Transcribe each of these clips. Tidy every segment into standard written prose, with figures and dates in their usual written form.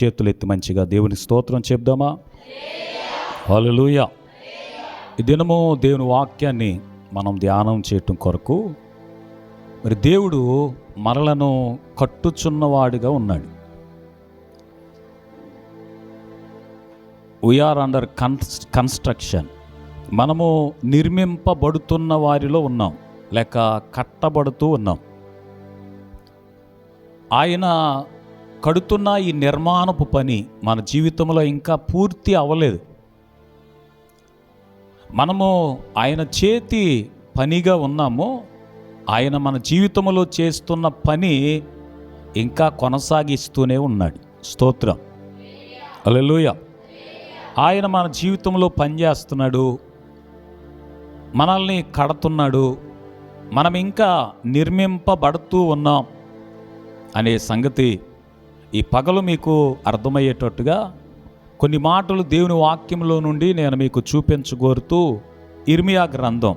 చేతులెత్తి మంచిగా దేవుని స్తోత్రం చెప్దామా? హల్లెలూయా. ఈ దినము దేవుని వాక్యాన్ని మనం ధ్యానం చేయటం కొరకు మరి దేవుడు మనలను కట్టుచున్నవాడిగా ఉన్నాడు. We are under construction. మనము నిర్మింపబడుతున్న వారిలో ఉన్నాం, లేక కట్టబడుతూ ఉన్నాం. ఆయన కడుతున్న ఈ నిర్మాణపు పని మన జీవితంలో ఇంకా పూర్తి అవ్వలేదు. మనము ఆయన చేతి పనిగా ఉన్నాము. ఆయన మన జీవితంలో చేస్తున్న పని ఇంకా కొనసాగిస్తూనే ఉన్నాడు. స్తోత్రం, హల్లెలూయా. ఆయన మన జీవితంలో పనిచేస్తున్నాడు, మనల్ని కడుతున్నాడు. మనం ఇంకా నిర్మింపబడుతూ ఉన్నాం అనే సంగతి ఈ పగలు మీకు అర్థమయ్యేటట్టుగా కొన్ని మాటలు దేవుని వాక్యంలో నుండి నేను మీకు చూపించగోరుతూ ఇర్మియా గ్రంథం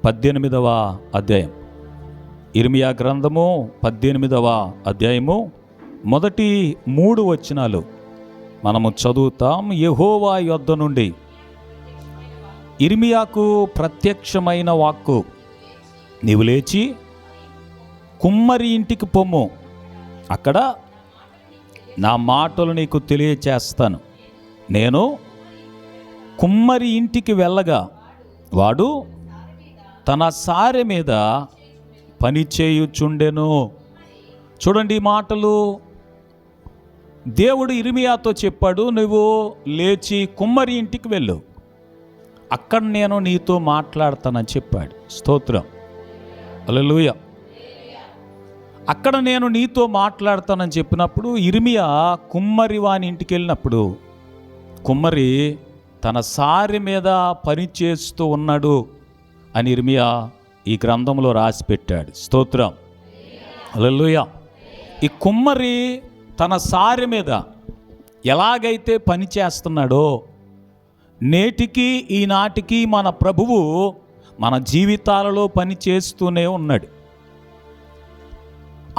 18వ అధ్యాయం, ఇర్మియా గ్రంథము 18వ అధ్యాయము మొదటి 3 వచనాలు మనము చదువుతాం. యెహోవా యొద్ద నుండి ఇర్మియాకు ప్రత్యక్షమైన వాక్కు, నీవు లేచి కుమ్మరి ఇంటికి పొమ్ము, అక్కడ నా మాటలు నీకు తెలియచేస్తాను. నేను కుమ్మరి ఇంటికి వెళ్ళగా వాడు తన సారె మీద పని చేయుచుండెను. చూడండి, ఈ మాటలు దేవుడు ఇర్మియాతో చెప్పాడు, నువ్వు లేచి కుమ్మరి ఇంటికి వెళ్ళు, అక్కడ నేను నీతో మాట్లాడతానని చెప్పాడు. స్తోత్రం, హల్లెలూయా. అక్కడ నేను నీతో మాట్లాడతానని చెప్పినప్పుడు ఇర్మియా కుమ్మరి వాని ఇంటికి వెళ్ళినప్పుడు కుమ్మరి తన సారె మీద పని చేస్తూ ఉన్నాడు అని ఇర్మియా ఈ గ్రంథంలో రాసి పెట్టాడు. స్తోత్రం, హల్లెలూయా. ఈ కుమ్మరి తన సారె మీద ఎలాగైతే పని చేస్తున్నాడో నేటికి ఈనాటికి మన ప్రభువు మన జీవితాలలో పని చేస్తూనే ఉన్నాడు.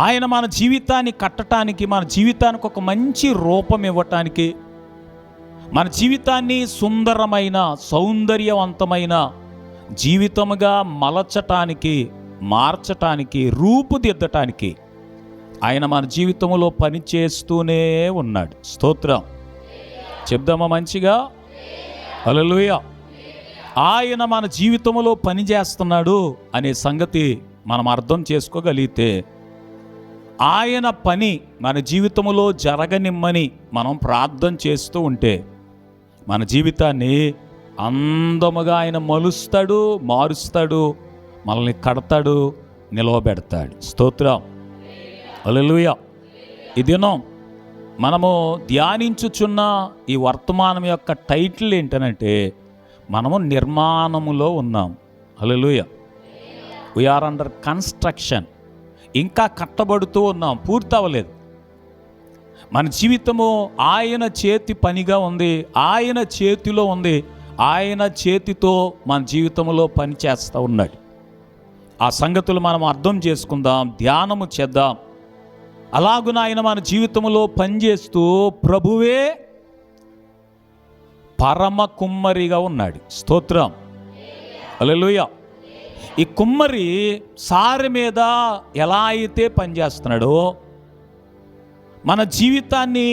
ఆయన మన జీవితాన్ని కట్టడానికి, మన జీవితానికి ఒక మంచి రూపం ఇవ్వటానికి, మన జీవితాన్ని సుందరమైన సౌందర్యవంతమైన జీవితముగా మలచటానికి, మార్చటానికి, రూపుదిద్దటానికి ఆయన మన జీవితంలో పని చేస్తూనే ఉన్నాడు. స్తోత్రం చెప్దామా మంచిగా? హల్లెలూయా. ఆయన మన జీవితంలో పని చేస్తున్నాడు అనే సంగతి మనం అర్థం చేసుకోగలిగితే ఆయన పని మన జీవితంలో జరగనిమ్మని మనం ప్రార్థన చేస్తూ ఉంటే మన జీవితాన్ని అందముగా ఆయన మలుస్తాడు, మారుస్తాడు, మనల్ని కడతాడు, నిలవబెడతాడు. స్తోత్రం, హల్లెలూయా. ఈ దినం మనము ధ్యానించుచున్న ఈ వర్తమానం యొక్క టైటిల్ ఏంటనంటే మనము నిర్మాణములో ఉన్నాం. హల్లెలూయా. We're under construction. ఇంకా కట్టబడుతూ ఉన్నాం, పూర్తి అవ్వలేదు. మన జీవితము ఆయన చేతి పనిగా ఉంది, ఆయన చేతిలో ఉంది. ఆయన చేతితో మన జీవితంలో పని చేస్తూ ఉన్నాడు. ఆ సంగతులు మనం అర్థం చేసుకుందాం, ధ్యానము చేద్దాం. అలాగున ఆయన మన జీవితంలో పనిచేస్తూ ప్రభువే పరమ కుమ్మరిగా ఉన్నాడు. స్తోత్రం, హల్లెలూయా. ఈ కుమ్మరి సారె మీద ఎలా అయితే పనిచేస్తున్నాడో మన జీవితాన్ని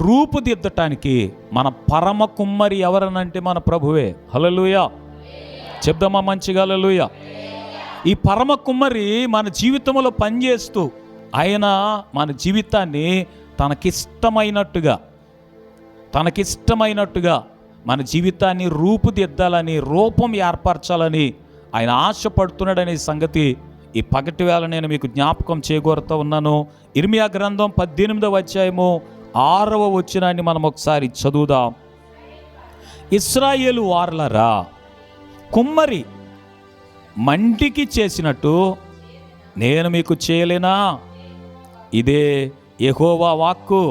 రూపుదిద్దటానికి మన పరమ కుమ్మరి ఎవరనంటే మన ప్రభువే. హల్లెలూయా. చెప్దామా మంచిగా? హల్లెలూయా. ఈ పరమ కుమ్మరి మన జీవితంలో పనిచేస్తూ ఆయన మన జీవితాన్ని తనకిష్టమైనట్టుగా మన జీవితాన్ని రూపుదిద్దాలని, రూపం ఏర్పరచాలని ఆయన ఆశపడుతున్నాడనే సంగతి ఈ పగటి వేళ నేను మీకు జ్ఞాపకం చేయగోరుతూ ఉన్నాను. ఇర్మియా గ్రంథం 18వ అధ్యాయము 6వ వచనాన్ని మనం ఒకసారి చదువుదాం. ఇశ్రాయేలు వారలారా, కుమ్మరి మంటికి చేసినట్టు నేను మీకు చేయలేనా? ఇదే యెహోవా వాక్కు.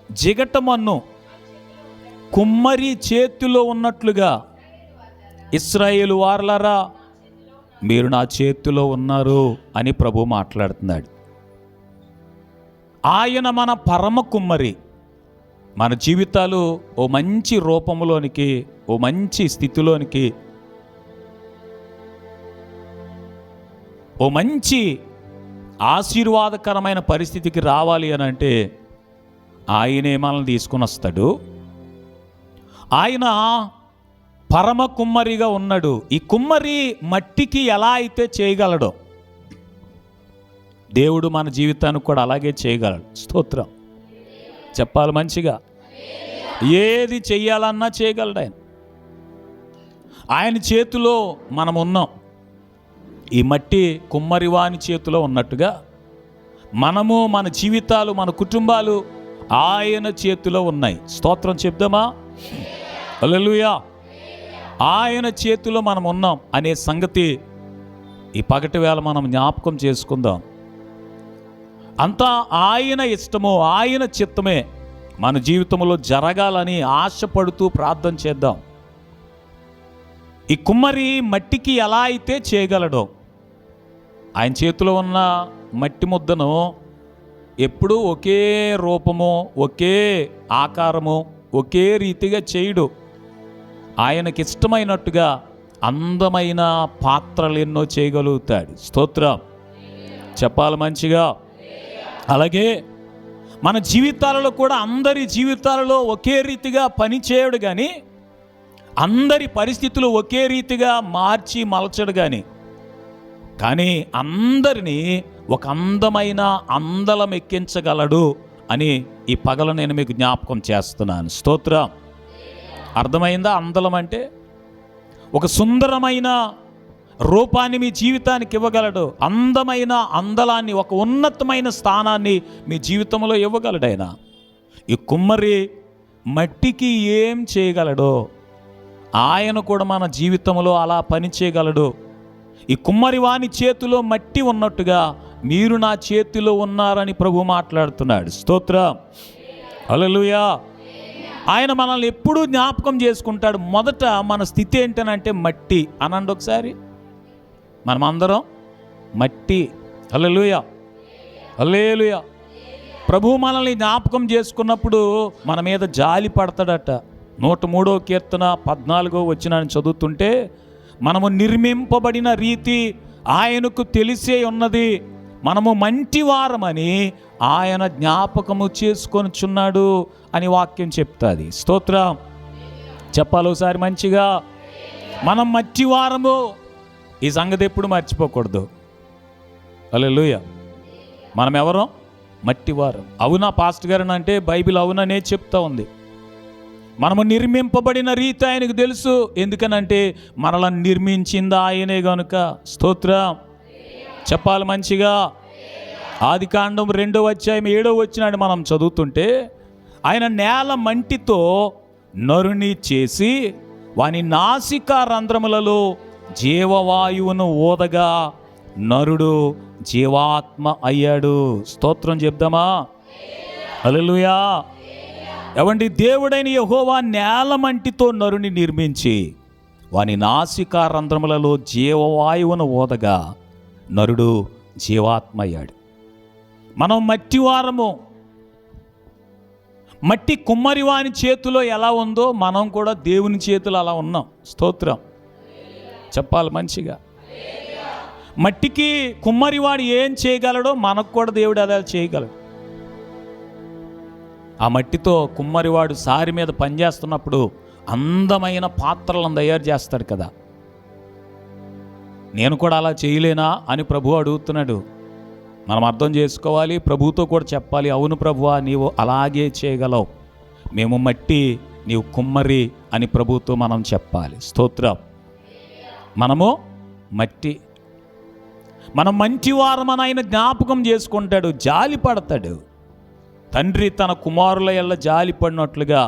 జిగటమన్ను కుమ్మరి చేతిలో ఉన్నట్లుగా ఇశ్రాయేలు వారలారా, మీరు నా చేతిలో ఉన్నారు అని ప్రభు మాట్లాడుతున్నాడు. ఆయన మన పరమ కుమ్మరి, మన జీవితాలు ఓ మంచి రూపంలోనికి, ఓ మంచి స్థితిలోనికి, ఓ మంచి ఆశీర్వాదకరమైన పరిస్థితికి రావాలి అని అంటే ఆయనే మనల్ని తీసుకుని వస్తాడు. ఆయన పరమ కుమ్మరిగా ఉన్నాడు. ఈ కుమ్మరి మట్టికి ఎలా అయితే చేయగలడో దేవుడు మన జీవితానికి కూడా అలాగే చేయగలడు. స్తోత్రం చెప్పాలి మంచిగా. ఏది చెయ్యాలన్నా చేయగలడు ఆయన. ఆయన చేతిలో మనం ఉన్నాం. ఈ మట్టి కుమ్మరివాని చేతిలో ఉన్నట్టుగా మనము, మన జీవితాలు, మన కుటుంబాలు ఆయన చేతిలో ఉన్నాయి. స్తోత్రం చెప్దామా? హల్లెలూయా. ఆయన చేతిలో మనం ఉన్నాం అనే సంగతి ఈ పగటి వేళ మనం జ్ఞాపకం చేసుకుందాం. అంతా ఆయన ఇష్టము, ఆయన చిత్తమే మన జీవితంలో జరగాలని ఆశపడుతూ ప్రార్థన చేద్దాం. ఈ కుమ్మరి మట్టికి ఎలా అయితే చేయగలడో ఆయన చేతిలో ఉన్న మట్టి ముద్దను ఎప్పుడూ ఒకే రూపము, ఒకే ఆకారము, ఒకే రీతిగా చేయడు. ఆయనకి ఇష్టమైనట్టుగా అందమైన పాత్రలు ఎన్నో చేయగలుగుతాడు. స్తోత్రం చెప్పాలి మంచిగా. అలాగే మన జీవితాలలో కూడా అందరి జీవితాలలో ఒకే రీతిగా పనిచేయడు కానీ, అందరి పరిస్థితులు ఒకే రీతిగా మార్చి మలచడు కానీ అందరినీ ఒక అందమైన అందలం ఎక్కించగలడు అని ఈ పగల నేను మీకు జ్ఞాపకం చేస్తున్నాను. స్తోత్రం అర్థమైందా? అందలం అంటే ఒక సుందరమైన రూపాన్ని మీ జీవితానికి ఇవ్వగలడు. అందమైన అందలాన్ని, ఒక ఉన్నతమైన స్థానాన్ని మీ జీవితంలో ఇవ్వగలడు ఆయన. ఈ కుమ్మరి మట్టికి ఏం చేయగలడో ఆయన కూడా మన జీవితంలో అలా పని చేయగలడు. ఈ కుమ్మరి వాని చేతిలో మట్టి ఉన్నట్టుగా మీరు నా చేతిలో ఉన్నారని ప్రభు మాట్లాడుతున్నాడు. స్తోత్రం హల్లెలూయా. ఆయన మనల్ని ఎప్పుడూ జ్ఞాపకం చేసుకుంటాడు. మొదట మన స్థితి ఏంటనంటే మట్టి అనండి ఒకసారి. మనమందరం మట్టి. హల్లెలూయా హల్లెలూయా. ప్రభు మనల్ని జ్ఞాపకం చేసుకున్నప్పుడు మన మీద జాలి పడతాడట. 103వ కీర్తన 14వ వచనాన్ని చదువుతుంటే, మనము నిర్మింపబడిన రీతి ఆయనకు తెలిసే ఉన్నది, మనము మంటివారమని ఆయన జ్ఞాపకము చేసుకొనుచున్నాడు అని వాక్యం చెప్తుంది. స్తోత్రం చెప్పాలి ఒకసారి మంచిగా. మనం మట్టివారము, ఈ సంగతి ఎప్పుడు మర్చిపోకూడదు. హల్లెలూయా. మనం ఎవరం? మట్టివారం. అవునా పాస్టర్ గారు అంటే బైబిల్ అవుననే చెప్తా ఉంది. మనము నిర్మింపబడిన రీతి ఆయనకు తెలుసు. ఎందుకనంటే మనల్ని నిర్మించింది ఆయనే గనుక. స్తోత్రం చెప్పాలి మంచిగా. ఆదికాండం 2వ అధ్యాయం 7వ వచనాన్ని మనం చదువుతుంటే, ఆయన నేల మంటితో నరుని చేసి వాని నాసికా రంధ్రములలో జీవవాయువును ఊదగా నరుడు జీవాత్మ అయ్యాడు. స్తోత్రం చెప్దామా? హల్లెలూయా. ఎవండి, దేవుడైన యెహోవా నేల మంటితో నరుని నిర్మించి వాని నాసికా రంధ్రములలో జీవవాయువును ఊదగా నరుడు జీవాత్మ అయ్యాడు. మనం మట్టివారము. మట్టి కుమ్మరి వాని చేతిలో ఎలా ఉందో మనం కూడా దేవుని చేతిలో అలా ఉన్నాం. స్తోత్రం చెప్పాలి మంచిగా. మట్టికి కుమ్మరివాడు ఏం చేయగలడో మనకు కూడా దేవుడు అదే చేయగలడు. ఆ మట్టితో కుమ్మరివాడు సారి మీద పనిచేస్తున్నప్పుడు అందమైన పాత్రలను తయారు చేస్తాడు కదా. నేను కూడా అలా చేయలేనా అని ప్రభు అడుగుతున్నాడు. మనం అర్థం చేసుకోవాలి, ప్రభుతో కూడా చెప్పాలి, అవును ప్రభువా నీవు అలాగే చేయగలవు, మేము మట్టి నీవు కుమ్మరి అని ప్రభుతో మనం చెప్పాలి. స్తోత్రం. మనము మట్టి, మనం మంచివారమని ఆయన జ్ఞాపకం చేసుకుంటాడు, జాలి పడతాడు. తండ్రి తన కుమారుల ఎల్ల జాలి పడినట్లుగా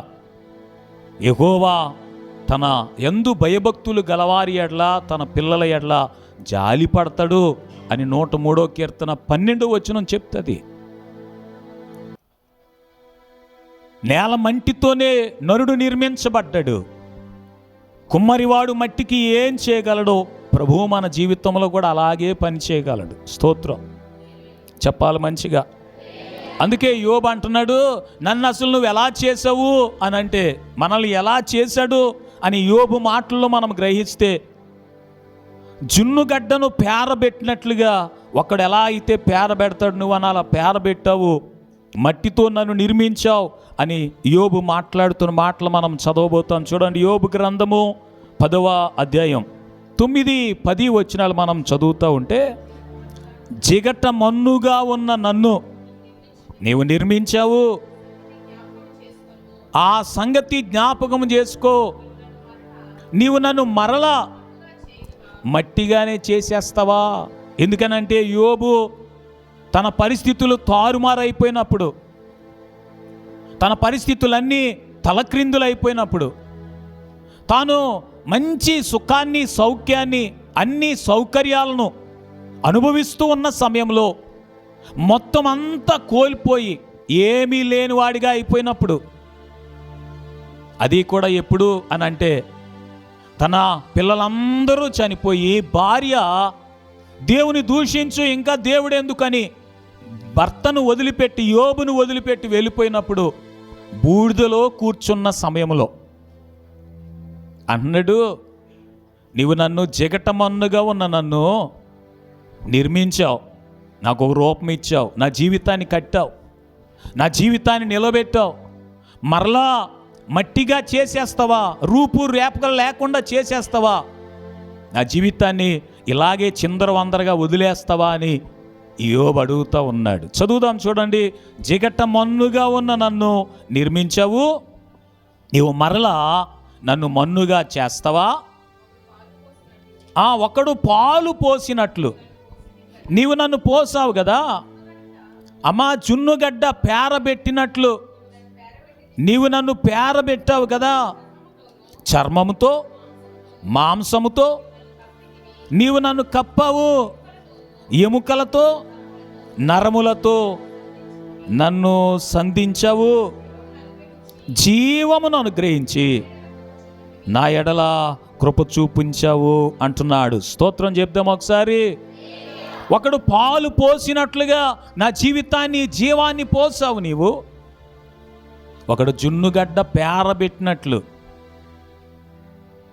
యెహోవా తన యందు భయభక్తులు గలవారి ఎడ్ల, తన పిల్లల ఎడ్ల జాలి పడతాడు అని 103వ కీర్తన 12వ వచనం చెప్తుంది. నేల మంటితోనే నరుడు నిర్మించబడ్డాడు. కుమ్మరివాడు మట్టికి ఏం చేయగలడో ప్రభువు మన జీవితంలో కూడా అలాగే పని చేయగలడు. స్తోత్రం చెప్పాలి మంచిగా. అందుకే యోబు అంటున్నాడు, నన్ను అసలు నువ్వు ఎలా చేసావు అని. అంటే మనల్ని ఎలా చేశాడు అని యోబు మాటల్లో మనం గ్రహిస్తే, జున్నుగడ్డను పేరబెట్టినట్లుగా ఒకడు ఎలా అయితే పేరబెడతాడు, నువ్వు అని అలా పేరబెట్టావు, మట్టితో నన్ను నిర్మించావు అని యోబు మాట్లాడుతున్న మాటలు మనం చదవబోతాం. చూడండి, యోబు గ్రంథము 10వ అధ్యాయం 9-10 వచనాలు మనం చదువుతూ ఉంటే, జిగట మన్నుగా ఉన్న నన్ను నీవు నిర్మించావు, ఆ సంగతి జ్ఞాపకం చేసుకో. నీవు నన్ను మరలా మట్టిగానే చేసేస్తావా? ఎందుకనంటే యోబు తన పరిస్థితులు తారుమారైపోయినప్పుడు, తన పరిస్థితులన్నీ తలక్రిందులైపోయినప్పుడు, తాను మంచి సుఖాన్ని, సౌఖ్యాన్ని, అన్ని సౌకర్యాలను అనుభవిస్తూ ఉన్న సమయంలో మొత్తం అంతా కోల్పోయి ఏమీ లేనివాడిగా అయిపోయినప్పుడు, అది కూడా ఎప్పుడు అని అంటే తన పిల్లలందరూ చనిపోయి, భార్య దేవుని దూషించు, ఇంకా దేవుడు ఎందుకని భర్తను వదిలిపెట్టి, యోబును వదిలిపెట్టి వెళ్ళిపోయినప్పుడు, బూడిదలో కూర్చున్న సమయంలో అన్నాడు, నీవు నన్ను జిగటమన్నుగా ఉన్న నన్ను నిర్మించావు, నాకు ఒక రూపం ఇచ్చావు, నా జీవితాన్ని కట్టావు, నా జీవితాన్ని నిలబెట్టావు, మరలా మట్టిగా చేసేస్తావా? రూపు రేపకలు లేకుండా చేసేస్తావా? నా జీవితాన్ని ఇలాగే చిందరవందరగా వదిలేస్తావా అని యోబు అడుగుతూ ఉన్నాడు. చదువుదాం, చూడండి. జిగట మన్నుగా ఉన్న నన్ను నిర్మించావు, నీవు మరలా నన్ను మన్నుగా చేస్తావా? ఒకడు పాలు పోసినట్లు నీవు నన్ను పోసావు కదా అమ్మా. జున్నుగడ్డ పేరబెట్టినట్లు నీవు నన్ను పేరబెట్టావు కదా. చర్మముతో, మాంసముతో నీవు నన్ను కప్పావు, ఎముకలతో, నరములతో నన్ను సంధించావు, జీవమును అనుగ్రహించి నా ఎడల కృప చూపించావు అంటున్నాడు. స్తోత్రం చెప్దాం ఒకసారి. ఒకడు పాలు పోసినట్లుగా నా జీవితాన్ని, జీవాన్ని పోసావు నీవు. ఒకడు జున్నుగడ్డ పేరబెట్టినట్లు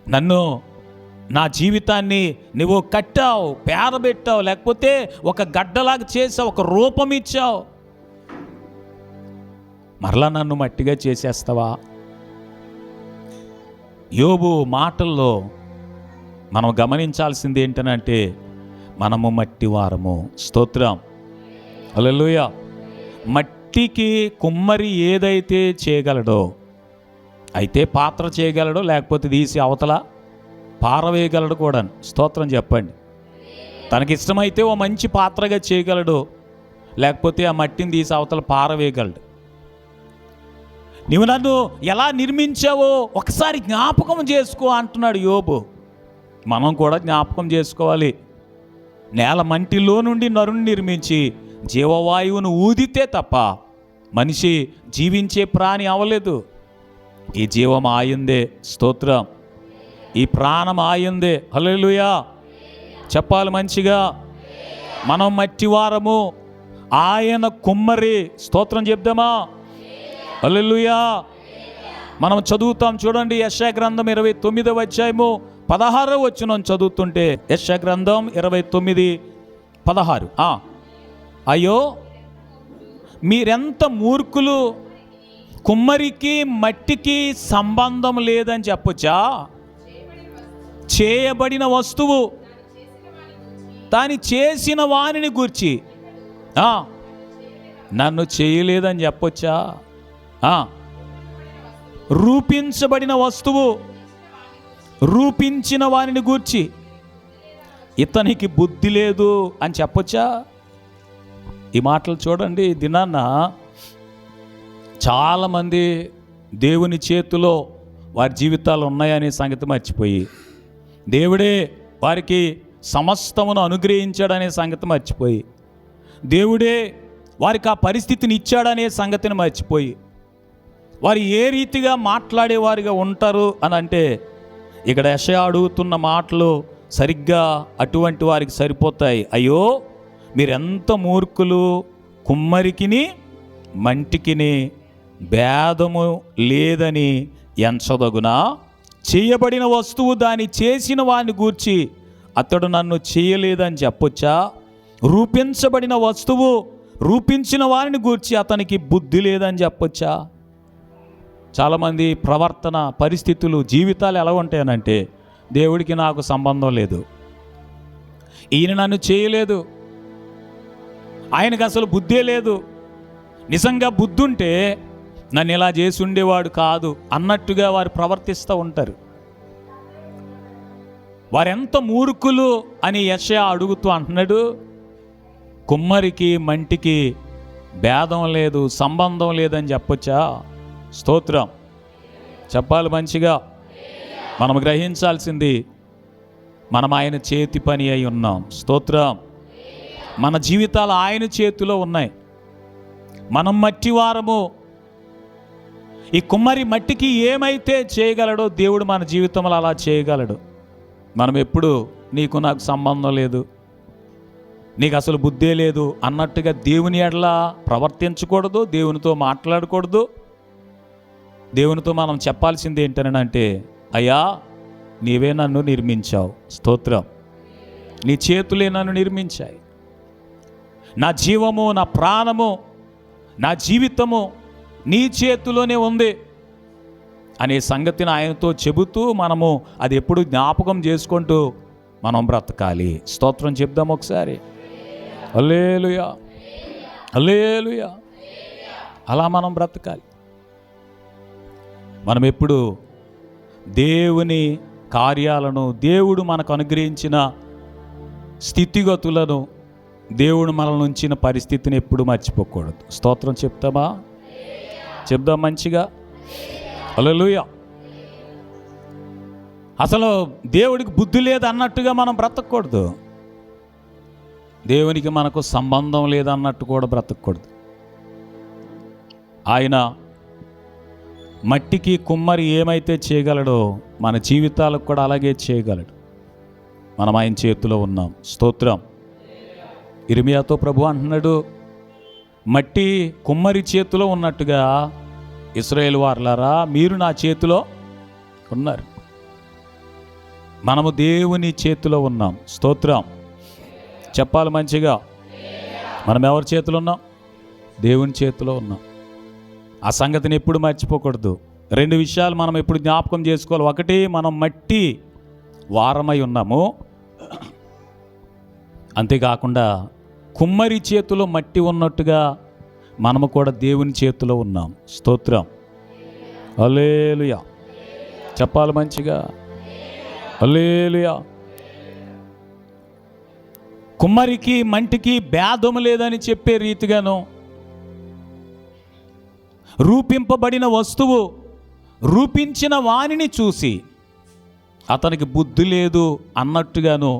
నన్ను, నా జీవితాన్ని నువ్వు కట్టావు, పేరబెట్టావు, లేకపోతే ఒక గడ్డలాగా చేసావు, ఒక రూపం ఇచ్చావు. మరలా నన్ను మట్టిగా చేసేస్తావా? యోబు మాటల్లో మనం గమనించాల్సింది ఏంటనంటే, మనము మట్టివారము. స్తోత్రం, హల్లెలూయా. మట్టికి కుమ్మరి ఏదైతే చేయగలడో, అయితే పాత్ర చేయగలడో, లేకపోతే తీసి అవతల పారవేయగలడు కూడా. స్తోత్రం చెప్పండి. తనకిష్టమైతే ఓ మంచి పాత్రగా చేయగలడు, లేకపోతే ఆ మట్టిని తీసి అవతల పారవేయగలడు. నీవు నన్ను ఎలా నిర్మించావో ఒకసారి జ్ఞాపకం చేసుకో అంటున్నాడు యోబు. మనం కూడా జ్ఞాపకం చేసుకోవాలి. నేల మంటిలో నుండి నరుని నిర్మించి జీవవాయువును ఊదితే తప్ప మనిషి జీవించే ప్రాణి అవ్వలేదు. ఈ జీవం ఆయిందే. స్తోత్రం. ఈ ప్రాణం ఆయిందే. హల్లెలూయా చెప్పాలి మంచిగా. మనం మట్టివారము, ఆయన కుమ్మరి. స్తోత్రం చెప్దామా? హల్లెలూయా. మనం చదువుతాం, చూడండి. యెషయా గ్రంథం 29వ అధ్యాయము 16వ వచనం చదువుతుంటే, యెషయా గ్రంథం 29:16. అయ్యో మీరెంత మూర్ఖులు, కుమ్మరికి మట్టికి సంబంధం లేదని చెప్పొచ్చా? చేయబడిన వస్తువు దాని చేసిన వానిని గూర్చి నన్ను చేయలేదని చెప్పొచ్చా? రూపించబడిన వస్తువు రూపించిన వానిని గూర్చి ఇతనికి బుద్ధి లేదు అని చెప్పొచ్చా? ఈ మాటలు చూడండి. దినాన్న చాలామంది దేవుని చేతిలో వారి జీవితాలు ఉన్నాయనే సంగతి మర్చిపోయి, దేవుడే వారికి సమస్తమును అనుగ్రహించాడనే సంగతి మర్చిపోయి, దేవుడే వారికి ఆ పరిస్థితిని ఇచ్చాడనే సంగతిని మర్చిపోయి, వారు ఏ రీతిగా మాట్లాడేవారిగా ఉంటారు అని అంటే, ఇక్కడ యెషయా అడుగుతున్న మాటలు సరిగ్గా అటువంటి వారికి సరిపోతాయి. అయ్యో మీరెంత మూర్ఖులు, కుమ్మరికిని మంటికిని భేదము లేదని ఎంచదగునా? చేయబడిన వస్తువు దాన్ని చేసిన వాడిని గూర్చి అతడు నన్ను చేయలేదని చెప్పొచ్చా? రూపించబడిన వస్తువు రూపించిన వారిని గూర్చి అతనికి బుద్ధి లేదని చెప్పొచ్చా? చాలామంది ప్రవర్తన, పరిస్థితులు, జీవితాలు ఎలా ఉంటాయనంటే, దేవుడికి నాకు సంబంధం లేదు, ఈయన నన్ను చేయలేదు, ఆయనకు అసలు బుద్ధే లేదు, నిజంగా బుద్ధి ఉంటే నన్ను ఇలా చేసి ఉండేవాడు కాదు అన్నట్టుగా వారు ప్రవర్తిస్తూ ఉంటారు. వారెంత మూర్ఖులు అని యెషయా అడుగుతూ అంటున్నాడు. కుమ్మరికి మంటికి భేదం లేదు, సంబంధం లేదని చెప్పొచ్చా? స్తోత్రం చెప్పాలి మంచిగా. మనం గ్రహించాల్సింది, మనం ఆయన చేతి పని అయి ఉన్నాం. స్తోత్రం. మన జీవితాలు ఆయన చేతిలో ఉన్నాయి. మనం మట్టివారము. ఈ కుమ్మరి మట్టికి ఏమైతే చేయగలడో దేవుడు మన జీవితంలో అలా చేయగలడు. మనం ఎప్పుడు నీకు నాకు సంబంధం లేదు, నీకు అసలు బుద్ధే లేదు అన్నట్టుగా దేవుని ఎడల ప్రవర్తించకూడదు, దేవునితో మాట్లాడకూడదు. దేవునితో మనం చెప్పాల్సింది ఏంటనంటే, అయ్యా నీవే నన్ను నిర్మించావు. స్తోత్రం. నీ చేతులే నన్ను నిర్మించాయి. నా జీవము, నా ప్రాణము, నా జీవితము నీ చేతిలోనే ఉంది అనే సంగతిని ఆయనతో చెబుతూ మనము అది ఎప్పుడు జ్ఞాపకం చేసుకుంటూ మనం బ్రతకాలి. స్తోత్రం చెప్దాం ఒకసారి. హల్లెలూయా, హల్లెలూయా. అలా మనం బ్రతకాలి. మనం ఎప్పుడు దేవుని కార్యాలను, దేవుడు మనకు అనుగ్రహించిన స్థితిగతులను, దేవుడు మనల్ని ఉంచిన పరిస్థితిని ఎప్పుడు మర్చిపోకూడదు. స్తోత్రం చెప్తామా? చెప్దాం మంచిగా. హల్లెలూయా. అసలు దేవుడికి బుద్ధి లేదు అన్నట్టుగా మనం బ్రతకూడదు. దేవునికి మనకు సంబంధం లేదన్నట్టు కూడా బ్రతకూడదు. ఆయన మట్టికి కుమ్మరి ఏమైతే చేయగలడో మన జీవితాలకు కూడా అలాగే చేయగలడు. మనం ఆయన చేతిలో ఉన్నాం. స్తోత్రం. ఇర్మియాతో ప్రభు అంటున్నాడు, మట్టి కుమ్మరి చేతిలో ఉన్నట్టుగా ఇశ్రాయేలు వారలారా మీరు నా చేతిలో ఉన్నారు. మనము దేవుని చేతిలో ఉన్నాం. స్తోత్రం చెప్పాలి మంచిగా. మనం ఎవరి చేతిలో ఉన్నాం? దేవుని చేతిలో ఉన్నాం. ఆ సంగతిని ఎప్పుడు మర్చిపోకూడదు. రెండు విషయాలు మనం ఎప్పుడు జ్ఞాపకం చేసుకోవాలి. ఒకటి, మనం మట్టి వారమై ఉన్నాము. అంతేకాకుండా కుమ్మరి చేతిలో మట్టి ఉన్నట్టుగా మనము కూడా దేవుని చేతిలో ఉన్నాం. స్తోత్రం. హల్లెలూయా చెప్పాలి మంచిగా. హల్లెలూయా. కుమ్మరికి మంటికి భేదము లేదని చెప్పే రీతిగాను, రూపింపబడిన వస్తువు రూపించిన వానిని చూసి అతనికి బుద్ధి లేదు అన్నట్టుగాను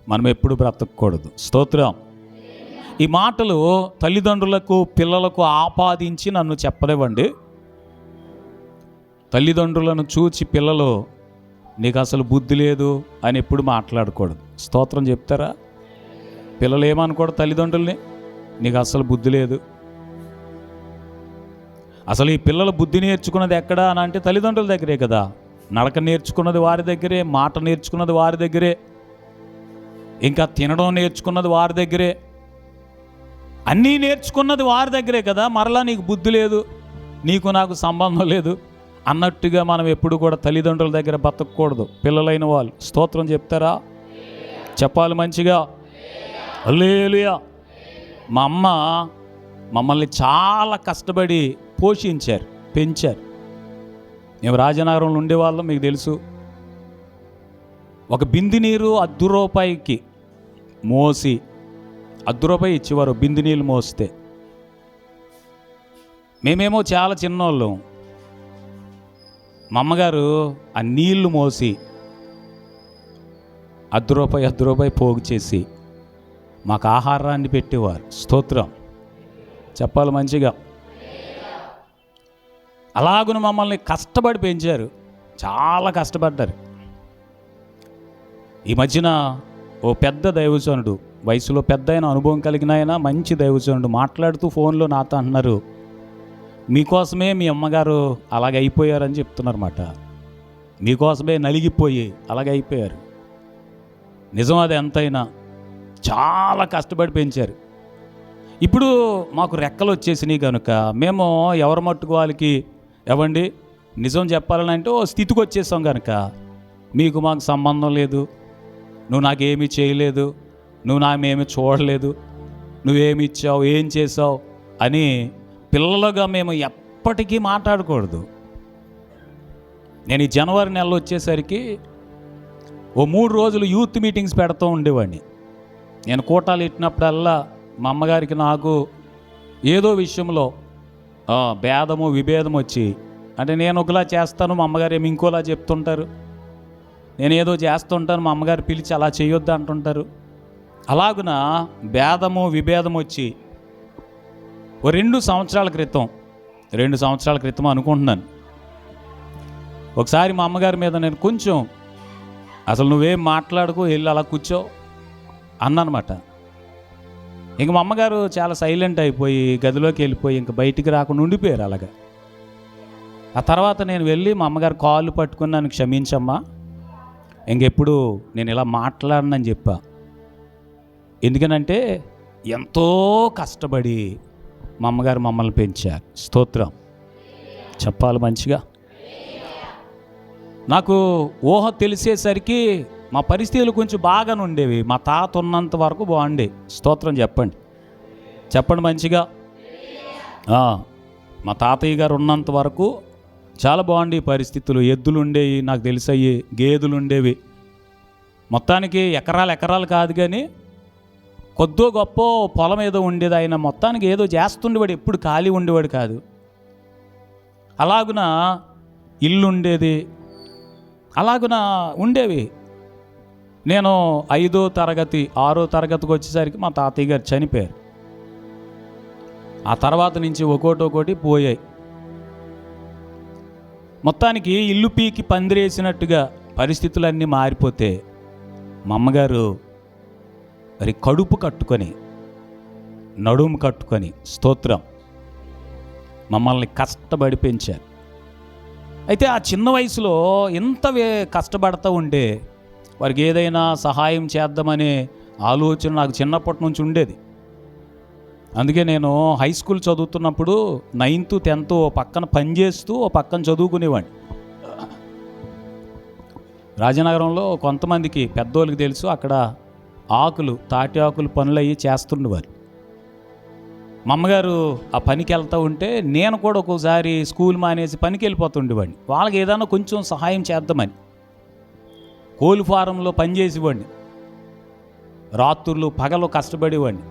మనం ఎప్పుడు బ్రతకూడదు. స్తోత్రం. ఈ మాటలు తల్లిదండ్రులకు, పిల్లలకు ఆపాదించి నన్ను చెప్పలేవండి. తల్లిదండ్రులను చూచి పిల్లలు నీకు అసలు బుద్ధి లేదు అని ఎప్పుడు మాట్లాడకూడదు. స్తోత్రం చెప్తారా? పిల్లలు ఏమనుకోడు తల్లిదండ్రుల్ని, నీకు అసలు బుద్ధి లేదు. అసలు ఈ పిల్లలు బుద్ధి నేర్చుకున్నది ఎక్కడ అని అంటే తల్లిదండ్రుల దగ్గరే కదా. నడక నేర్చుకున్నది వారి దగ్గరే, మాట నేర్చుకున్నది వారి దగ్గరే, ఇంకా తినడం నేర్చుకున్నది వారి దగ్గరే, అన్నీ నేర్చుకున్నది వారి దగ్గరే కదా. మరలా నీకు బుద్ధి లేదు, నీకు నాకు సంబంధం లేదు అన్నట్టుగా మనం ఎప్పుడు కూడా తల్లిదండ్రుల దగ్గర బతకూడదు. పిల్లలైన వాళ్ళు స్తోత్రం చెప్తారా? చెప్పాలి మంచిగా. హల్లెలూయా. మా అమ్మ మమ్మల్ని చాలా కష్టపడి పోషించారు, పెంచారు. మేము రాజనగరంలో ఉండేవాళ్ళం, మీకు తెలుసు. ఒక బింది నీరు ₹10 మోసి ₹10 ఇచ్చేవారు బింది నీళ్ళు మోస్తే. మేమేమో చాలా చిన్నోళ్ళం. మా అమ్మగారు ఆ నీళ్లు మోసి ₹10 పోగు చేసి మాకు ఆహారాన్ని పెట్టేవారు. స్తోత్రం చెప్పాలి మంచిగా. అలాగున మమ్మల్ని కష్టపడి పెంచారు, చాలా కష్టపడ్డారు. ఈ మధ్యన ఓ పెద్ద దైవజనుడు, వయసులో పెద్ద అయిన, అనుభవం కలిగిన ఆయన, మంచి దైవజనుడు మాట్లాడుతూ ఫోన్లో నాతో అంటున్నారు, మీకోసమే మీ అమ్మగారు అలాగ అయిపోయారని చెప్తున్నారన్నమాట. మీకోసమే నలిగిపోయి అలాగ అయిపోయారు. నిజం అది ఎంతైనా. చాలా కష్టపడి పెంచారు. ఇప్పుడు మాకు రెక్కలు వచ్చేసినాయి కనుక మేము ఎవరి మట్టుకు వాళ్ళకి ఎవండి నిజం చెప్పాలని అంటే ఓ స్థితికి వచ్చేసాం కనుక మీకు మాకు సంబంధం లేదు, నువ్వు నాకేమీ చేయలేదు, నువ్వు నాకేమీ చూడలేదు, నువ్వేమి ఇచ్చావు, ఏం చేసావు అని పిల్లలుగా మేము ఎప్పటికీ మాట్లాడకూడదు. నేను ఈ జనవరి నెలలో వచ్చేసరికి ఓ 3 రోజులు యూత్ మీటింగ్స్ పెడుతూ ఉండేవాడిని. నేను కూటాలు ఇట్టినప్పుడల్లా మా అమ్మగారికి నాకు ఏదో విషయంలో భేదము విభేదం వచ్చి, అంటే నేను ఒకలా చేస్తాను, మా అమ్మగారు ఏమి ఇంకోలా చెప్తుంటారు. నేను ఏదో చేస్తుంటాను, మా అమ్మగారు పిలిచి అలా చేయొద్దు అంటుంటారు. అలాగున భేదము విభేదం వచ్చి ఓ 2 సంవత్సరాల క్రితం అనుకుంటున్నాను, ఒకసారి మా అమ్మగారి మీద నేను కొంచెం అసలు నువ్వేం మాట్లాడుకో, వెళ్ళి అలా కూర్చో అన్నమాట. ఇంక మా అమ్మగారు చాలా సైలెంట్ అయిపోయి గదిలోకి వెళ్ళిపోయి ఇంక బయటికి రాకుండా ఉండిపోయారు అలాగా. ఆ తర్వాత నేను వెళ్ళి మా అమ్మగారు కాళ్ళు పట్టుకుని నన్ను క్షమించమ్మా, ఇంకెప్పుడు నేను ఇలా మాట్లాడనని చెప్పా. ఎందుకనంటే ఎంతో కష్టపడి మా అమ్మగారు మమ్మల్ని పెంచారు. స్తోత్రం చెప్పాలి మంచిగా. నాకు ఊహ తెలిసేసరికి మా పరిస్థితులు కొంచెం బాగానే ఉండేవి. మా తాత ఉన్నంత వరకు బాగుండే. స్తోత్రం చెప్పండి మంచిగా. మా తాతయ్య గారు ఉన్నంత వరకు చాలా బాగుండే పరిస్థితులు. ఎద్దులు ఉండేవి, నాకు తెలిసయ్యి గేదెలు ఉండేవి. మొత్తానికి ఎకరాలు కాదు కానీ కొద్దో గొప్ప పొలం ఏదో ఉండేది. ఆయన మొత్తానికి ఏదో చేస్తుండేవాడు, ఎప్పుడు ఖాళీ ఉండేవాడు కాదు. అలాగున ఇల్లు ఉండేది, అలాగున ఉండేవి. నేను 5వ తరగతి 6వ తరగతికి వచ్చేసరికి మా తాతయ్య గారు చనిపోయారు. ఆ తర్వాత నుంచి ఒక్కోటి పోయాయి. మొత్తానికి ఇల్లు పీకి పందిరేసినట్టుగా పరిస్థితులన్నీ మారిపోతే మా అమ్మగారు మరి కడుపు కట్టుకొని నడుము కట్టుకొని స్తోత్రం మమ్మల్ని కష్టపడి పెంచారు. అయితే ఆ చిన్న వయసులో ఎంత కష్టపడుతూ ఉంటే వారికి ఏదైనా సహాయం చేద్దామనే ఆలోచన నాకు చిన్నప్పటి నుంచి ఉండేది. అందుకే నేను హై స్కూల్ చదువుతున్నప్పుడు 9th 10th ఓ పక్కన పనిచేస్తూ ఓ పక్కన చదువుకునేవాడిని. రాజనగరంలో కొంతమందికి పెద్దోళ్ళకి తెలుసు, అక్కడ తాటి ఆకులు పనులు అయ్యి చేస్తుండేవారు. మా అమ్మగారు ఆ పనికి వెళ్తూ ఉంటే నేను కూడా ఒక్కోసారి స్కూల్ మానేసి పనికి వెళ్ళిపోతుండేవాడిని. వాళ్ళకి ఏదైనా కొంచెం సహాయం చేద్దామని కోళ్ళ ఫారంలో పనిచేసేవాడిని. రాత్రులు పగలు కష్టపడేవాడిని.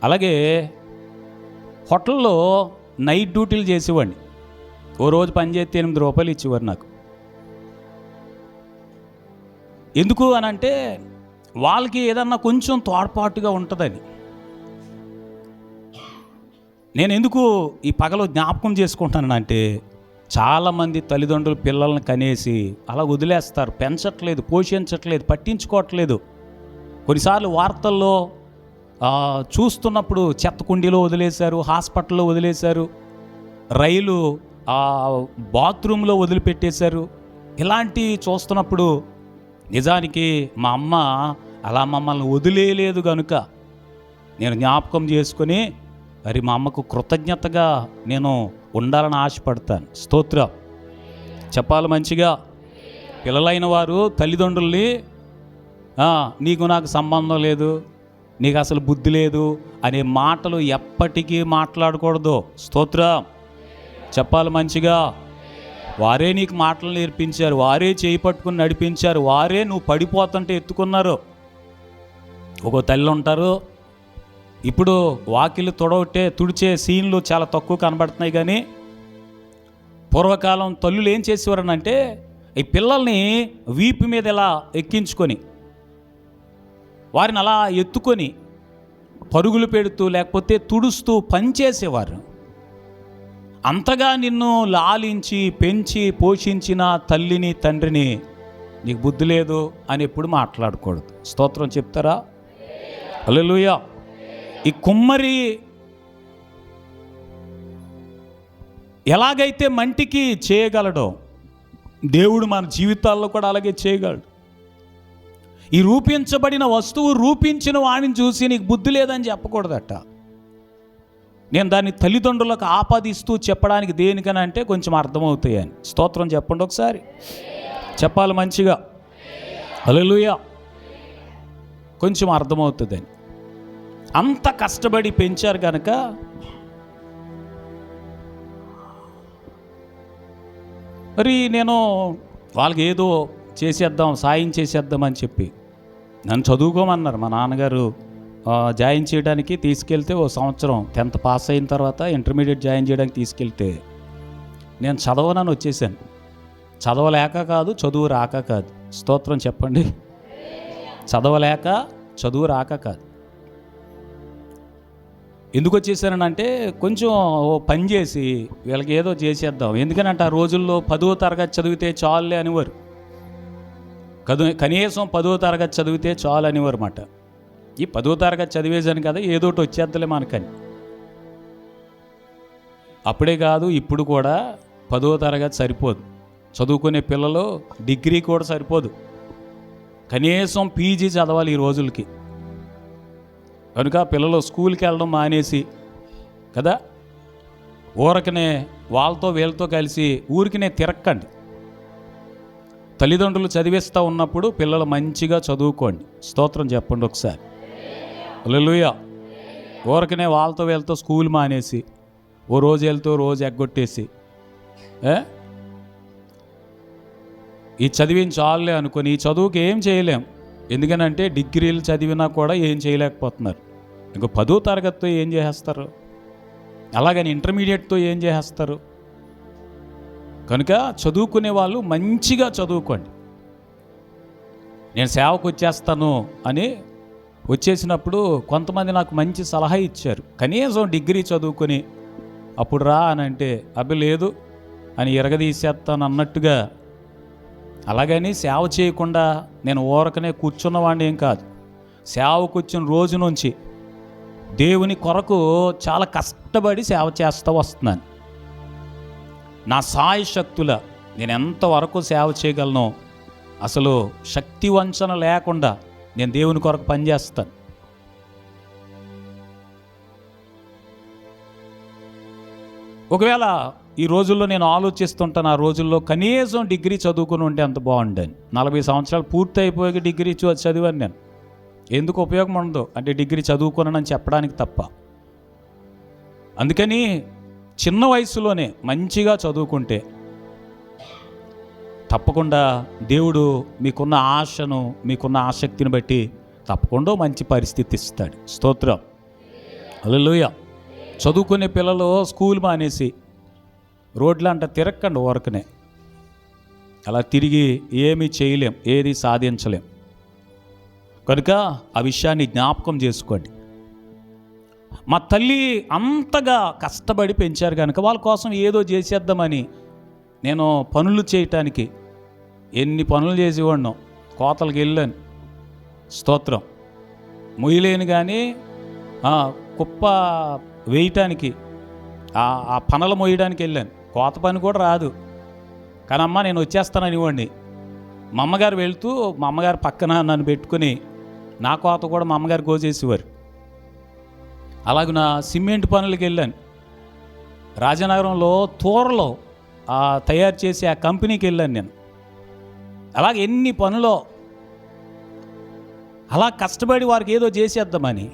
అలాగే హోటల్లో నైట్ డ్యూటీలు చేసేవాడిని. ఓ రోజు పని చేస్తే 8 రూపాయలు ఇచ్చేవారు నాకు. ఎందుకు అని అంటే వాళ్ళకి ఏదన్నా కొంచెం తోడ్పాటుగా ఉంటుందని. నేను ఎందుకు ఈ పగలు జ్ఞాపకం చేసుకుంటానంటే చాలామంది తల్లిదండ్రులు పిల్లల్ని కనేసి అలా వదిలేస్తారు, పెంచట్లేదు, పోషించట్లేదు, పట్టించుకోవట్లేదు. కొన్నిసార్లు వార్తల్లో చూస్తున్నప్పుడు చెత్త కుండీలో వదిలేశారు, హాస్పిటల్లో వదిలేశారు, రైలు బాత్రూంలో వదిలిపెట్టేశారు. ఇలాంటివి చూస్తున్నప్పుడు నిజానికి మా అమ్మ అలా మమ్మల్ని వదిలేయలేదు కనుక నేను జ్ఞాపకం చేసుకొని మరి మా అమ్మకు కృతజ్ఞతగా నేను ఉండాలని ఆశపడతాను. స్తోత్రం చెప్పాలి మంచిగా. పిల్లలైన వారు తల్లిదండ్రుల్ని నీకు నాకు సంబంధం లేదు, నీకు అసలు బుద్ధి లేదు అనే మాటలు ఎప్పటికీ మాట్లాడకూడదు. స్తోత్రం చెప్పాలి మంచిగా. వారే నీకు మాటలు నేర్పించారు, వారే చేయి పట్టుకుని నడిపించారు, వారే నువ్వు పడిపోతుంటే ఎత్తుకున్నారు. ఒక తల్లి ఉంటారు, ఇప్పుడు వాకిలు తుడిచే సీన్లు చాలా తక్కువ కనబడుతున్నాయి. కానీ పూర్వకాలం తల్లులు ఏం చేసేవారనంటే ఈ పిల్లల్ని వీపు మీద ఇలా ఎక్కించుకొని వారిని అలా ఎత్తుకొని పరుగులు పెడుతూ లేకపోతే తుడుస్తూ పనిచేసేవారు. అంతగా నిన్ను లాలించి పెంచి పోషించిన తల్లిని తండ్రిని నీకు బుద్ధి లేదు అని ఎప్పుడు మాట్లాడకూడదు. స్తోత్రం చెప్తారా? హల్లెలూయా. ఈ కుమ్మరి ఎలాగైతే మంటికి చేయగలడో దేవుడు మన జీవితాల్లో కూడా అలాగే చేయగలడు. ఈ రూపించబడిన వస్తువు రూపించిన వాడిని చూసి నీకు బుద్ధి లేదని చెప్పకూడదట. నేను దాన్ని తల్లిదండ్రులకు ఆపాదిస్తూ చెప్పడానికి దేనికని అంటే కొంచెం అర్థమవుతాయని. స్తోత్రం చెప్పండి ఒకసారి, చెప్పాలి మంచిగా, హల్లెలూయా. కొంచెం అర్థమవుతుందని. అంత కష్టపడి పెంచారు కనుక మరి నేను వాళ్ళకి ఏదో చేసేద్దాం, సాయం చేసేద్దాం అని చెప్పి నన్ను చదువుకోమన్నారు. మా నాన్నగారు జాయిన్ చేయడానికి తీసుకెళ్తే ఓ సంవత్సరం 10th పాస్ అయిన తర్వాత ఇంటర్మీడియట్ జాయిన్ చేయడానికి తీసుకెళ్తే నేను చదవనని వచ్చేసాను. చదవలేక కాదు, చదువు రాక కాదు. స్తోత్రం చెప్పండి. చదవలేక, చదువు రాక కాదు. ఎందుకు వచ్చేసానంటే కొంచెం పని చేసి వీళ్ళకి ఏదో చేసేద్దాం. ఎందుకనంటే ఆ రోజుల్లో 10వ తరగతి చదివితే చాలులే అనేవారు. కనీసం 10వ తరగతి చదివితే చాలు అనేవారు అన్నమాట. ఈ 10వ తరగతి చదివేశాను కదా, ఏదో ఒకటి వచ్చేద్దలే మనకని. అప్పుడే కాదు, ఇప్పుడు కూడా 10వ తరగతి సరిపోదు. చదువుకునే పిల్లలు డిగ్రీ కూడా సరిపోదు, కనీసం పీజీ చదవాలి ఈ రోజులకి. కనుక పిల్లలు స్కూల్కి వెళ్ళడం మానేసి కదా, ఊరకనే వాళ్ళతో వీళ్ళతో కలిసి ఊరికినే తిరక్కండి. తల్లిదండ్రులు చదివిస్తూ ఉన్నప్పుడు పిల్లలు మంచిగా చదువుకోండి. స్తోత్రం చెప్పండి ఒకసారి, హల్లెలూయా. ఊరకనే వాళ్ళతో వీళ్ళతో స్కూల్ మానేసి ఓ రోజు వెళ్తూ రోజు ఎగ్గొట్టేసి ఈ చదివిన చాలులే అనుకొని ఈ చదువుకి ఏం చేయలేం. ఎందుకనంటే డిగ్రీలు చదివినా కూడా ఏం చేయలేకపోతున్నారు. ఇంకో 10వ తరగతితో ఏం చేసేస్తారు, అలాగని ఇంటర్మీడియట్తో ఏం చేసేస్తారు. కనుక చదువుకునే వాళ్ళు మంచిగా చదువుకోండి. నేను సేవకు వచ్చేస్తాను అని వచ్చేసినప్పుడు కొంతమంది నాకు మంచి సలహా ఇచ్చారు. కనీసం డిగ్రీ చదువుకొని అప్పుడు రా అని అంటే అబ్బి లేదు అని ఎరగదీసేస్తాను అన్నట్టుగా. అలాగని సేవ చేయకుండా నేను ఊరకనే కూర్చున్నవాడిని ఏం కాదు. సేవకు వచ్చిన రోజు నుంచి దేవుని కొరకు చాలా కష్టపడి సేవ చేస్తూ వస్తున్నాను. నా సాయశక్తుల నేను ఎంతవరకు సేవ చేయగలను, అసలు శక్తి వంచన లేకుండా నేను దేవుని కొరకు పనిచేస్తాను. ఒకవేళ ఈ రోజుల్లో నేను ఆలోచిస్తుంటాను, ఆ రోజుల్లో కనీసం డిగ్రీ చదువుకుని ఉంటే ఎంత బాగుండని. 40 సంవత్సరాలు పూర్తి అయిపోయాక డిగ్రీ చదివాను నేను. ఎందుకు ఉపయోగం ఉండదు అంటే డిగ్రీ చదువుకున్నానని చెప్పడానికి తప్ప. అందుకని చిన్న వయసులోనే మంచిగా చదువుకుంటే తప్పకుండా దేవుడు మీకున్న ఆశను, మీకున్న ఆసక్తిని బట్టి తప్పకుండా మంచి పరిస్థితి ఇస్తాడు. స్తోత్రం, హల్లెలూయా. చదువుకునే పిల్లలు స్కూల్ మానేసి రోడ్లు అంట తిరక్కండి ఊరకనే. అలా తిరిగి ఏమీ చేయలేం, ఏది సాధించలేం. కనుక ఆ విషయాన్ని జ్ఞాపకం చేసుకోండి. మా తల్లి అంతగా కష్టపడి పెంచారు కనుక వాళ్ళ కోసం ఏదో చేసేద్దామని నేను పనులు చేయటానికి ఎన్ని పనులు చేసేవాడినో. కోతలకు వెళ్ళాను, స్తోత్రం, మొయ్యలేను కానీ కుప్ప వేయటానికి ఆ పనులు మోయడానికి వెళ్ళాను. కోత పని కూడా రాదు కానీ అమ్మ నేను వచ్చేస్తానని ఇవ్వండి. మా అమ్మగారు వెళ్తూ మా అమ్మగారు పక్కన నన్ను పెట్టుకుని నా కోత కూడా మా అమ్మగారు కోసేసేవారు. అలాగే నా సిమెంట్ పనులకి వెళ్ళాను. రాజనగరంలో తూరలో తయారు చేసే ఆ కంపెనీకి వెళ్ళాను నేను. అలాగే ఎన్ని పనులో అలా కష్టపడి వారికి ఏదో చేసేద్దామని.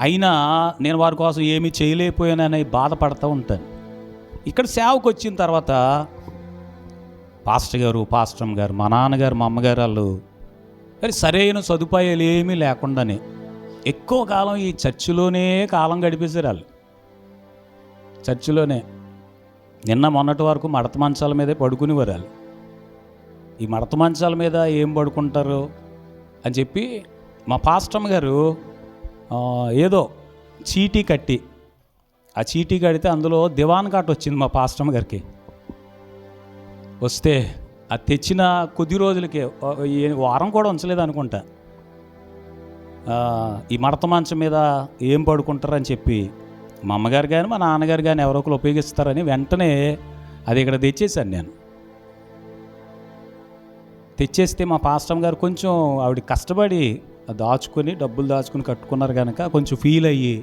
అయినా నేను వారి కోసం ఏమీ చేయలేకపోయానని బాధపడుతూ ఉంటాను. ఇక్కడ సేవకు వచ్చిన తర్వాత పాస్టర్ గారు, పాస్టమ్ గారు, మా నాన్నగారు, మా అమ్మగారు వాళ్ళు సరైన సదుపాయాలు ఏమీ లేకుండానే ఎక్కువ కాలం ఈ చర్చిలోనే కాలం గడిపేశారు. వాళ్ళు చర్చిలోనే నిన్న మొన్నటి వరకు మడత మంచాల మీదే పడుకునేవారు. వాళ్ళు ఈ మడత మంచాల మీద ఏం పడుకుంటారు అని చెప్పి మా పాస్టమ్ గారు ఏదో చీటీ కట్టి, ఆ చీటీ కడితే అందులో దివాన్ కాట్ వచ్చింది మా పాస్టమ్ గారికి. వస్తే అది తెచ్చిన కొద్ది రోజులకే, వారం కూడా ఉంచలేదు అనుకుంటా, ఈ మడత మంచం మీద ఏం పడుకుంటారని చెప్పి మా అమ్మగారు కానీ మా నాన్నగారు కానీ ఎవరో ఒకరు ఉపయోగిస్తారని వెంటనే అది ఇక్కడ తెచ్చేసాను నేను. తెచ్చేస్తే మా పాస్టర్ గారు కొంచెం ఆవిడ కష్టపడి దాచుకొని డబ్బులు దాచుకుని కట్టుకున్నారు కనుక కొంచెం ఫీల్ అయ్యి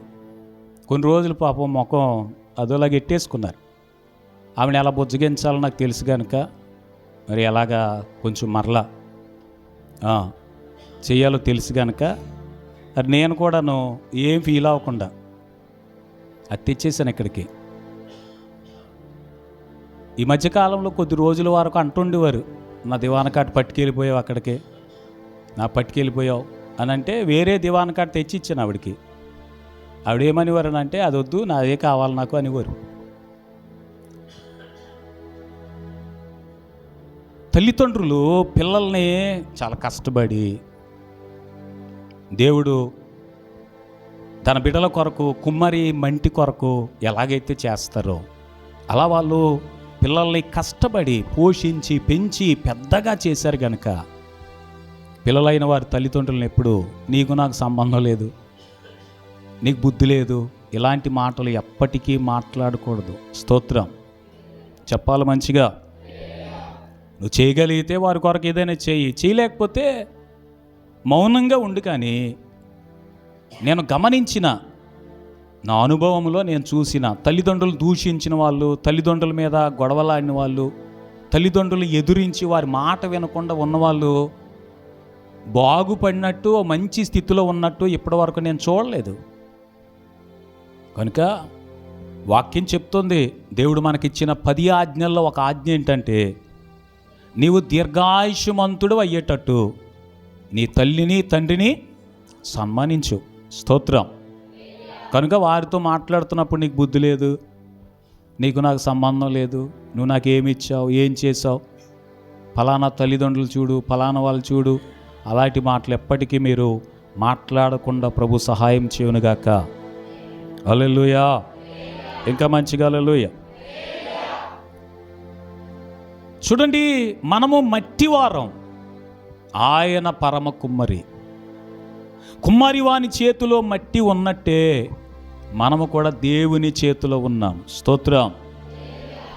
కొన్ని రోజులు పాపం ముఖం అదోలాగా ఎట్టేసుకున్నారు. ఆవిడని ఎలా బుజ్జగించాలో నాకు తెలుసు కనుక మరి ఎలాగా కొంచెం మరలా చేయాలో తెలుసు కనుక మరి నేను కూడాను ఏం ఫీల్ అవ్వకుండా అది తెచ్చేసాను ఇక్కడికి. ఈ మధ్యకాలంలో కొద్ది రోజుల వరకు అంటుండేవారు, నా దివాన కార్డు పట్టుకెళ్ళిపోయావు అక్కడికి, నా పట్టుకెళ్ళిపోయావు అని అంటే వేరే దివాన కార్డు తెచ్చి ఇచ్చాను ఆవిడకి. ఆవిడేమనివారు అని అంటే అది వద్దు, నాదే కావాలి నాకు అనేవారు. తల్లిదండ్రులు పిల్లల్ని చాలా కష్టపడి దేవుడు తన బిడ్డల కొరకు కుమ్మరి మంటి కొరకు ఎలాగైతే చేస్తారో అలా వాళ్ళు పిల్లల్ని కష్టపడి పోషించి పెంచి పెద్దగా చేశారు కనుక పిల్లలైన వారి తల్లిదండ్రులను ఎప్పుడు నీకు నాకు సంబంధం లేదు, నీకు బుద్ధి లేదు, ఇలాంటి మాటలు ఎప్పటికీ మాట్లాడకూడదు. స్తోత్రం చెప్పాలి మంచిగా. నువ్వు చేయగలిగితే వారి కొరకు ఏదైనా చేయలేకపోతే మౌనంగా ఉండు. కానీ నేను గమనించిన, నా అనుభవంలో నేను చూసిన తల్లిదండ్రులు దూషించిన వాళ్ళు, తల్లిదండ్రుల మీద గొడవలాడిన వాళ్ళు, తల్లిదండ్రులు ఎదురించి వారి మాట వినకుండా ఉన్నవాళ్ళు బాగుపడినట్టు మంచి స్థితిలో ఉన్నట్టు ఇప్పటి వరకు నేను చూడలేదు. కనుక వాక్యం చెప్తుంది, దేవుడు మనకిచ్చిన 10 ఆజ్ఞల్లో ఒక ఆజ్ఞ ఏంటంటే నీవు దీర్ఘాయుష్మంతుడు అయ్యేటట్టు నీ తల్లిని తండ్రిని సన్మానించు. స్తోత్రం. కనుక వారితో మాట్లాడుతున్నప్పుడు నీకు బుద్ధి లేదు, నీకు నాకు సంబంధం లేదు, నువ్వు నాకేమి ఇచ్చావు, ఏం చేసావు, ఫలానా తల్లిదండ్రులు చూడు, ఫలానా వాళ్ళు చూడు, అలాంటి మాటలు ఎప్పటికీ మీరు మాట్లాడకుండా ప్రభు సహాయం చేయునుగాక. హల్లెలూయా. ఇంకా మంచిగా హల్లెలూయా. చూడండి, మనము మట్టివారం, ఆయన పరమ కుమ్మరి. కుమ్మరి వాని చేతిలో మట్టి ఉన్నట్టే మనము కూడా దేవుని చేతిలో ఉన్నాం. స్తోత్రం.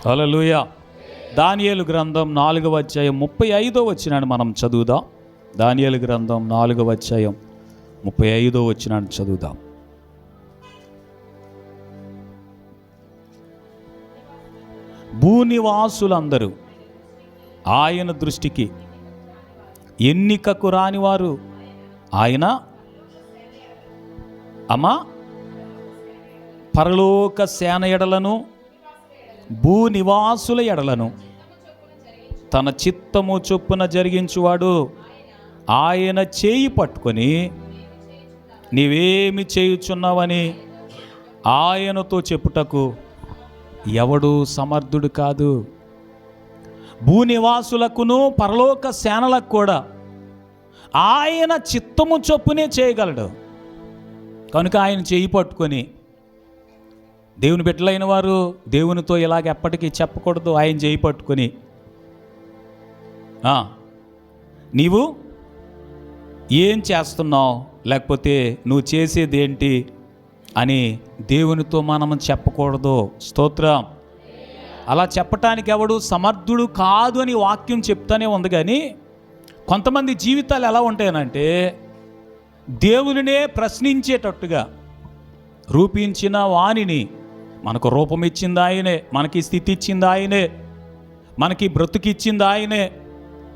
హల్లెలూయా. దానియేలు గ్రంథం 4వ అధ్యాయం 35వ వచనాన్ని మనం చదువుదాం. దానియేలు గ్రంథం 4వ అధ్యాయం 35వ వచనాన్ని చదువుదాం. భూనివాసులందరూ ఆయన దృష్టికి ఎన్నికకు రానివారు, ఆయన పరలోక సేన ఎడలను భూనివాసుల ఎడలను తన చిత్తము చొప్పున జరిగించువాడు. ఆయన చేయి పట్టుకొని నీవేమి చేయుచున్నావని ఆయనతో చెప్పుటకు ఎవడు సమర్థుడు కాదు. భూనివాసులకును పరలోక సేనలకు కూడా ఆయన చిత్తము చొప్పునే చేయగలడు. కనుక ఆయన చేయి పట్టుకొని, దేవుని బిడ్డలైన వారు దేవునితో ఇలాగ ఎప్పటికీ చెప్పకూడదు. ఆయన చేయి పట్టుకొని నీవు ఏం చేస్తున్నావు, లేకపోతే నువ్వు చేసేది ఏంటి అని దేవునితో మనం చెప్పకూడదు. స్తోత్రం. అలా చెప్పటానికి ఎవడు సమర్థుడు కాదు అని వాక్యం చెప్తానే ఉంది. కానీ కొంతమంది జీవితాలు ఎలా ఉంటాయనంటే దేవునినే ప్రశ్నించేటట్టుగా రూపించిన వాణిని, మనకు రూపం ఇచ్చింది ఆయనే, మనకి స్థితి ఇచ్చింది ఆయనే, మనకి బ్రతుకిచ్చింది ఆయనే,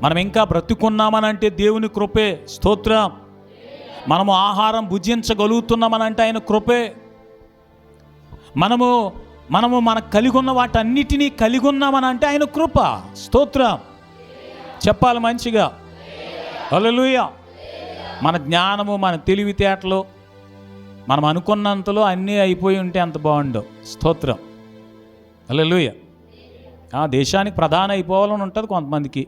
మనం ఇంకా బ్రతుకున్నామనంటే దేవుని కృపే. స్తోత్రం. మనము ఆహారం భుజించగలుగుతున్నామనంటే ఆయన కృపే. మనము మనకు కలిగి ఉన్న వాటన్నిటినీ కలిగి ఉన్నామనంటే ఆయన కృప. స్తోత్రం. చెప్పాలి మంచిగా. హల్లెలూయా. మన జ్ఞానము, మన తెలివితేటలు మనం అనుకున్నంతలో అన్నీ అయిపోయి ఉంటే ఎంత బాగుండో. స్తోత్రం. హల్లెలూయా. దేశానికి ప్రధాన అయిపోవాలని ఉంటుంది కొంతమందికి,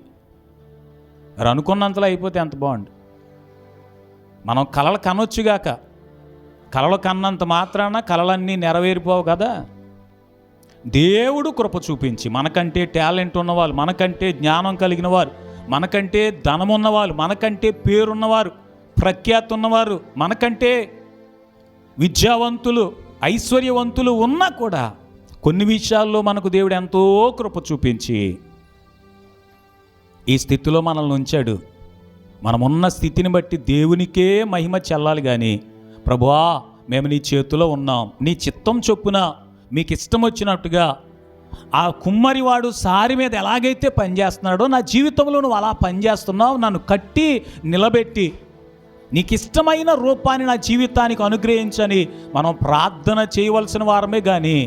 మరి అనుకున్నంతలో అయిపోతే ఎంత బాగుండు. మనం కలలు కనొచ్చుగాక, కలలు కన్నంత మాత్రాన కలలన్నీ నెరవేరిపోవు కదా. దేవుడు కృప చూపించి మనకంటే టాలెంట్ ఉన్నవాళ్ళు, మనకంటే జ్ఞానం కలిగిన వారు, మనకంటే ధనం ఉన్నవాళ్ళు, మనకంటే పేరున్నవారు, ప్రఖ్యాతి ఉన్నవారు, మనకంటే విద్యావంతులు ఐశ్వర్యవంతులు ఉన్నా కూడా కొన్ని విషయాల్లో మనకు దేవుడు ఎంతో కృప చూపించి ఈ స్థితిలో మనల్ని ఉంచాడు. మనమున్న స్థితిని బట్టి దేవునికే మహిమ చెల్లాలి. కానీ ప్రభువా, మేము నీ చేతిలో ఉన్నాం, నీ చిత్తం చొప్పున మీకు ఇష్టం వచ్చినట్టుగా ఆ కుమ్మరివాడు సారి మీద ఎలాగైతే పనిచేస్తున్నాడో నా జీవితంలో నువ్వు అలా పనిచేస్తున్నావు. నన్ను కట్టి నిలబెట్టి నీకు ఇష్టమైన రూపాన్ని నా జీవితానికి అనుగ్రహించని మనం ప్రార్థన చేయవలసిన వారమే. కానీ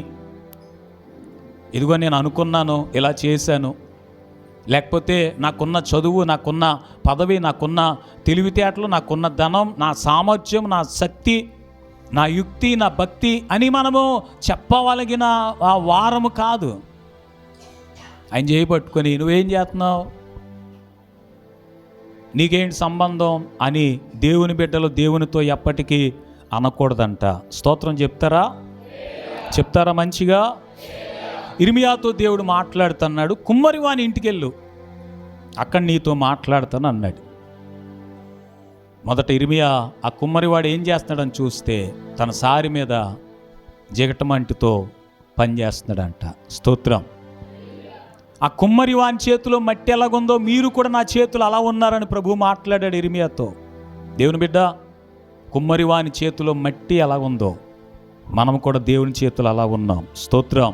ఇదిగో నేను అనుకున్నాను, ఇలా చేశాను, లేకపోతే నాకున్న చదువు, నాకున్న పదవి, నాకున్న తెలివితేటలు, నాకున్న ధనం, నా సామర్థ్యం, నా శక్తి, నా యుక్తి, నా భక్తి అని మనము చెప్పవలగిన ఆ వారము కాదు. ఆయన చేయబట్టుకొని నువ్వేం చేస్తున్నావు, నీకేంటి సంబంధం అని దేవుని బిడ్డలు దేవునితో ఎప్పటికీ అనకూడదంట. స్తోత్రం చెప్తారా మంచిగా? ఇర్మియాతో దేవుడు మాట్లాడుతున్నాడు, కుమ్మరివాని ఇంటికి వెళ్ళు, అక్కడ నీతో మాట్లాడతాను అన్నాడు. మొదట ఇర్మియా ఆ కుమ్మరివాడు ఏం చేస్తున్నాడని చూస్తే తన సారి మీద జిగటమంటితో పనిచేస్తున్నాడంట. స్తోత్రం. ఆ కుమ్మరివాని చేతిలో మట్టి ఎలాగుందో మీరు కూడా నా చేతులు అలా ఉన్నారని ప్రభు మాట్లాడాడు ఇర్మియాతో. దేవుని బిడ్డ, కుమ్మరివాని చేతిలో మట్టి ఎలాగుందో మనం కూడా దేవుని చేతులు అలా ఉన్నాం. స్తోత్రం.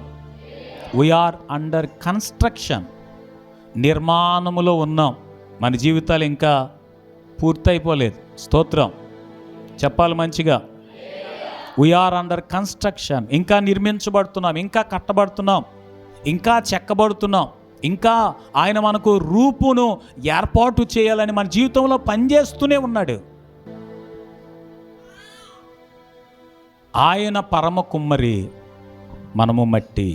వీఆర్ అండర్ కన్స్ట్రక్షన్, నిర్మాణములో ఉన్నాం. మన జీవితాలు ఇంకా పూర్తయిపోలేదు. స్తోత్రం చెప్పాలి మంచిగా. వీఆర్ అండర్ కన్స్ట్రక్షన్, ఇంకా నిర్మించబడుతున్నాం, ఇంకా కట్టబడుతున్నాం, ఇంకా చెక్కబడుతున్నాం, ఇంకా ఆయన మనకు రూపును ఏర్పాటు చేయాలని మన జీవితంలో పనిచేస్తూనే ఉన్నాడు. ఆయన పరమ కుమ్మరి, మనము మట్టి.